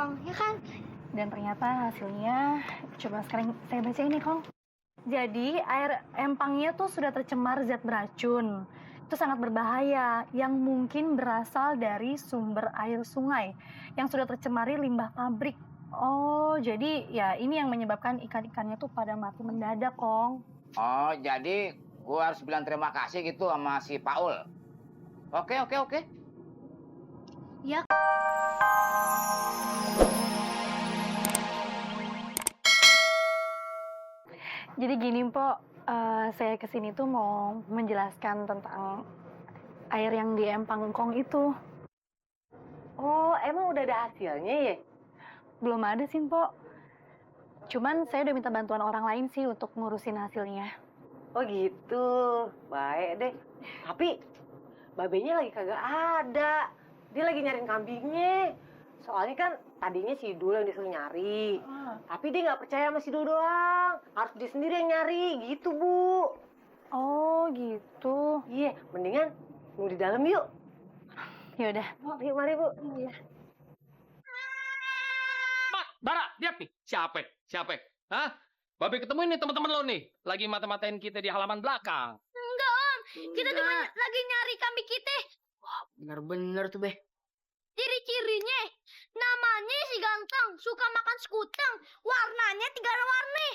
Kong, ya kan? Dan ternyata hasilnya, coba sekarang saya baca ini, Kong. Jadi, air empangnya tuh sudah tercemar zat beracun. Itu sangat berbahaya, yang mungkin berasal dari sumber air sungai, yang sudah tercemari limbah pabrik. Oh, jadi ya ini yang menyebabkan ikan-ikannya tuh pada mati mendadak, Kong. Oh, jadi gue harus bilang terima kasih gitu sama si Paul. Oke. Ya. Jadi gini, Mpok, saya kesini tuh mau menjelaskan tentang air yang di empang Kong itu. Oh, emang udah ada hasilnya ya? Belum ada sih, Mpok. Cuman saya udah minta bantuan orang lain sih untuk ngurusin hasilnya. Oh gitu, baik deh. Tapi babenya lagi kagak ada. Dia lagi nyariin kambingnya. Soalnya kan tadinya si Dul yang disuruh nyari. Tapi dia nggak percaya sama si Dul doang. Harus dia sendiri yang nyari, gitu Bu. Oh, gitu. Iya, mendingan nunggu di dalam yuk. Ya udah. Yuk, mari Bu. Iya. Bara, lihat nih. Siapa? Hah? Babe ketemuin nih teman-teman lo nih. Lagi mata-matain kita di halaman belakang. Enggak, Om. Kita tuh lagi nyari kambing kita. Bener-bener tuh, Beh. Ciri-cirinya, namanya si ganteng, suka makan sekutang, warnanya 3 warna.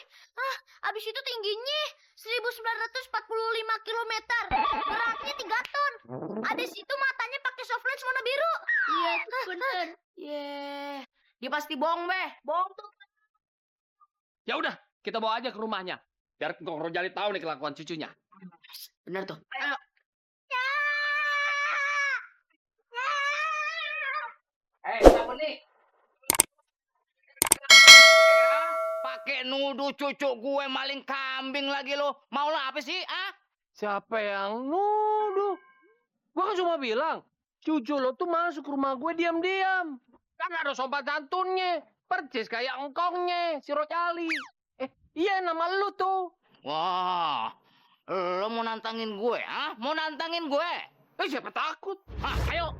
Abis itu tingginya 1945 km, beratnya 3 ton. Abis itu matanya pakai soft lens warna biru. Iya, bener. Yeh. Dia pasti bohong, Beh. Bohong tuh. Ya udah, kita bawa aja ke rumahnya. Biar Kong Rojali tahu nih kelakuan cucunya. Bener tuh. Siapa nih? Pakai nuduh cucu gue maling kambing lagi lo. Mau lo apa sih, ah? Siapa yang nuduh? Gua kan cuma bilang, cucu lo tuh masuk ke rumah gue diam-diam. Kan ada sopan santunnya. Percis kayak engkongnya, si Rojali. Iya nama lu tuh. Wah, lo mau nantangin gue, ah? Mau nantangin gue? Siapa takut? Hah, ayo.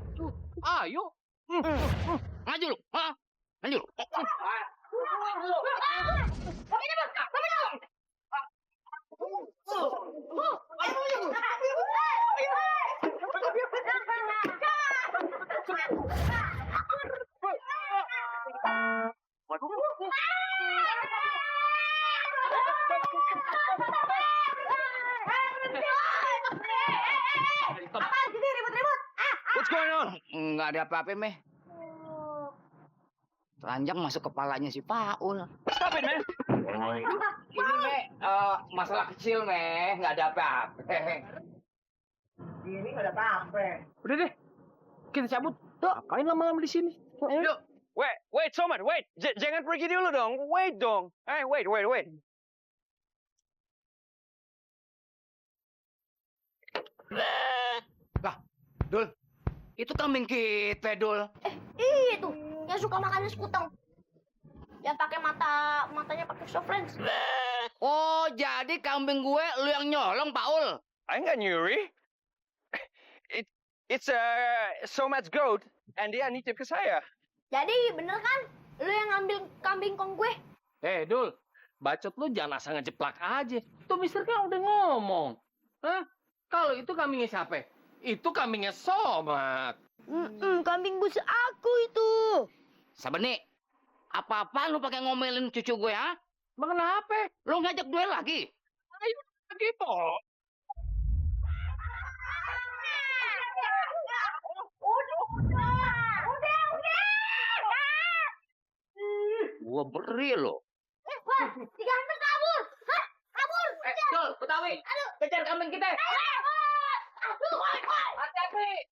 Ayo. Maju lu, ah? Maju lu. What's going on? Nggak ada apa-apa, Meh. Telanjang masuk kepalanya si Paul. Stop it, man. Ini, Meh, masalah kecil, Meh. Nggak ada apa-apa. Ini nggak ada apa-apa. Udah deh, kita cabut. Ngapain lama-lama di sini? Yuk. Wait, Somad, wait. Jangan pergi dulu dong. Wait dong. Wait. Lah, Dul. Itu kambing kita, Dul. Iya tuh, yang suka makan sekutang. Yang pakai matanya pakai soft lens. Oh, jadi kambing gue lu yang nyolong, Paul. I nggak nyuri. It's Somad's goat, and dia nitip ke saya. Jadi bener kan, lu yang ngambil kambing Kong gue? Dul, bacot lu jangan asal ngejeplak aja. Tuh mister kan udah ngomong. Hah? Kalau itu kambingnya siapa? Itu kambingnya Somad. Kambing bus aku itu. Sabeni, apa-apa lu pakai ngomelin cucu gue, ha? Bang kenapa? Lu ngajak duel lagi? Ayo gitu. Gua beri lo. Wah, si ganteng kabur. Hah? Kabur. Dul, Betawi. Kejar kambing kita. Aduh, Hati-hati.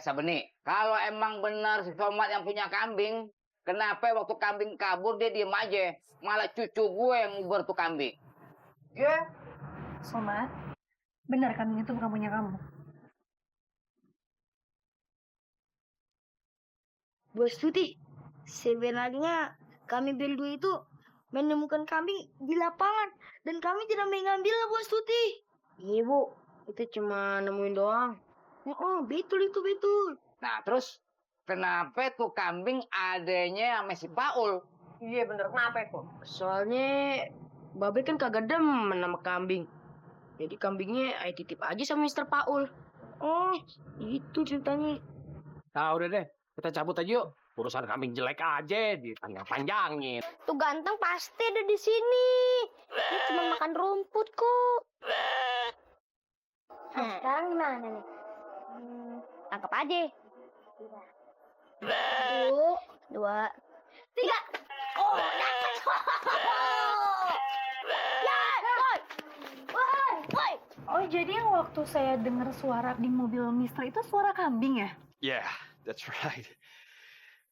Sabeni, kalau emang benar si Somad yang punya kambing, kenapa waktu kambing kabur dia diem aja? Malah cucu gue yang ngubur tuh kambing. Ya. Somad, benar kambing itu bukan punya kamu. Bos Tuti, sebenarnya kami berdua itu menemukan kambing di lapangan dan kami tidak mengambilnya, Bu Astuti. Iya, Bu. Itu cuma nemuin doang. Oh, betul itu betul. Nah, terus kenapa tuh kambing adanya sama si Paul? Iya bener, kenapa itu? Soalnya Babe kan kagak demen sama kambing. Jadi kambingnya ayo titip aja sama Mr. Paul. Oh, itu ceritanya. Nah, udah deh. Kita cabut aja yuk. Urusan kambing jelek aja dipanjang-panjangin. Tuh ganteng pasti ada di sini. Dia cuma makan rumput kok. Sekarang gimana nih? Tangkap aja. 1, 2, 3. Oh, dapat. Ya, woi. Oh, jadi yang waktu saya dengar suara di mobil Mister itu suara kambing ya? Yeah, that's right.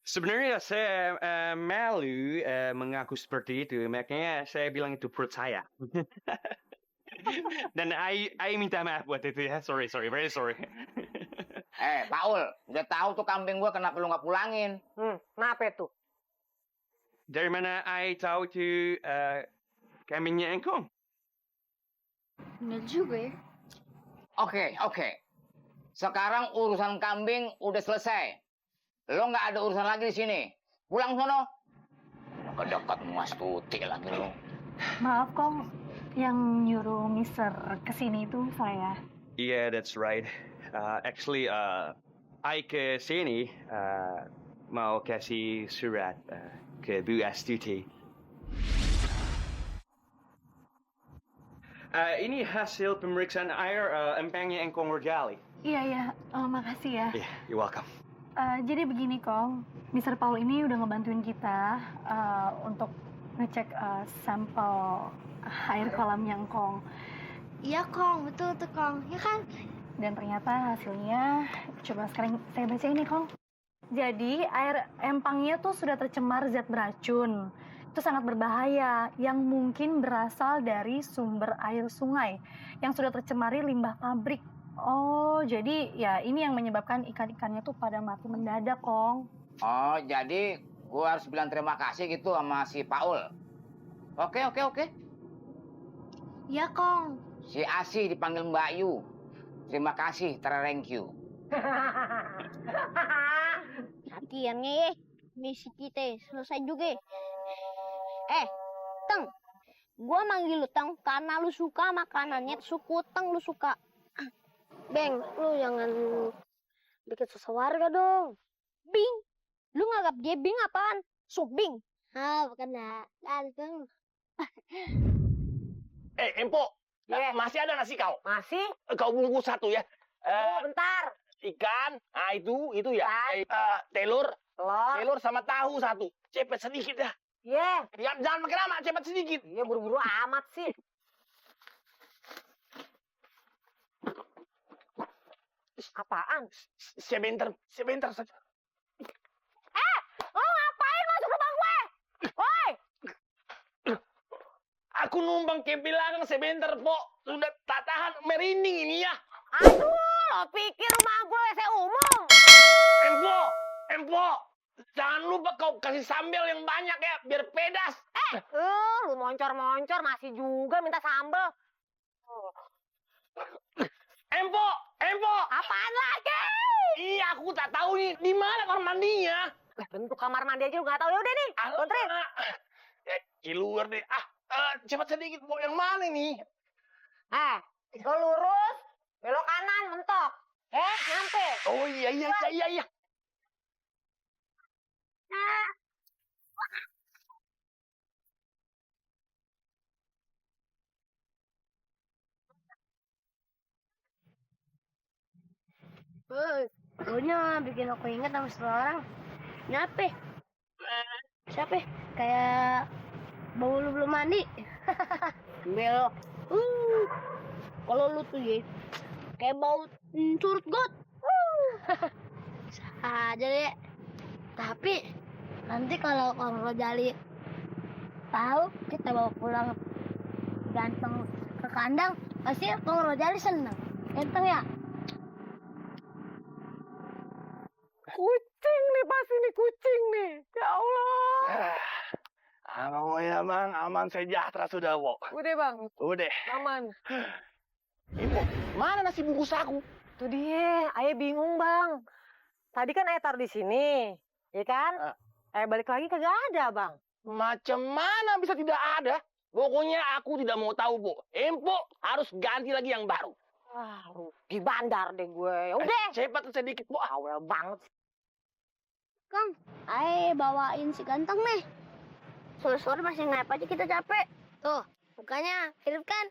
Sebenarnya saya malu mengaku seperti itu, makanya saya bilang itu perut saya. Dan I minta maaf buat itu ya, sorry, very sorry. Paul, udah tahu tuh kambing gua kenapa lu nggak pulangin? Kenapa itu? Dari mana I tahu itu kambingnya engkong? Bener juga ya. Oke. Sekarang urusan kambing udah selesai. Lo nggak ada urusan lagi di sini. Pulang sono. Dekat Mas Tuti lagi lo. Maaf, Kong. Yang nyuruh Mister kesini itu saya. Yeah, that's right. Actually, I ke sini mau kasih surat ke Bu Astuti. Ini hasil pemeriksaan air empangnya engkong Rojali. Iya. Makasih ya. Yeah, you're welcome. Jadi begini, Kong. Mister Paul ini udah ngebantuin kita untuk ngecek sampel air kolamnya Kong. Iya, Kong. Betul tuh, Kong. Ya kan? Dan ternyata hasilnya, coba sekarang saya baca ini, Kong. Jadi air empangnya tuh sudah tercemar zat beracun. Itu sangat berbahaya, yang mungkin berasal dari sumber air sungai yang sudah tercemari limbah pabrik. Oh, jadi ya ini yang menyebabkan ikan-ikannya tuh pada mati mendadak, Kong. Oh, jadi gua harus bilang terima kasih gitu sama si Paul. Oke. Iya, Kong. Si Asi dipanggil Mbak Yu. Terima kasih, thank you. Akhirnya ya, misi kita selesai juga. Teng. Gua manggil lu Teng karena lu suka makanannya suku Teng lu suka. Beng, lu jangan bikin susah warga dong. Bing. Lu nganggap dia Bing apaan? Subing. Bukan dah. Ganteng. Empo. Iya. Masih ada nasi kau? Masih? Kau bungkus satu ya. Bentar. Ikan, itu ya. Telur sama tahu satu. Cepet sedikit dah. Iya. Jangan makin lama, cepet sedikit. Iya, buru-buru amat sih. Apaan? Sebentar saja. Lu ngapain masuk rumah gue? Woi! Aku numpang ke belakang sebentar, Po. Sudah tak tahan merinding ini ya. Aduh, lo pikir rumah gue WC umum? Empo. Jangan lupa kau kasih sambal yang banyak ya, biar pedas. Lu moncor-moncor masih juga minta sambel. Empo. Apaan lagi? Iya, aku tak tahu nih di mana kamar mandinya. Bentuk kamar mandi aja lu nggak tahu. Ya udah nih, kontrin. Keluar deh. Cepat sedikit, Po. Yang mana nih? Lo lurus, belok kanan, mentok. Nyampe. Oh iya. Pokoknya bikin aku ingat sama seseorang. Kenapa? Siapa? Kayak bau lu belum mandi. Belok. Kalau lu tuh ya, kayak bau curut got. Bisa aja deh. Tapi nanti kalau Kang Rojali tahu kita bawa pulang ganteng ke kandang, pasti Kang Rojali seneng. Ganteng ya? Kucing nih pasti nih, kucing nih. Ya Allah. Oh ya bang, aman sejahtera sudah, Wo. Udah bang, Udah. aman. Ibu, mana nasi bungkus aku? Tuh dia, ayah bingung bang. Tadi kan ayah taruh di sini, ya kan? Ayah balik lagi kagak ada bang. Macam mana bisa tidak ada? Pokoknya aku tidak mau tahu, Bu. Info harus ganti lagi yang baru. Wah, rugi bandar deh gue. Ya udah, Cepat sedikit, Bu. awal banget. Kang, ayo bawain si ganteng nih. Sore-sore masih ngap aja kita capek. Tuh, mukanya mirip kan?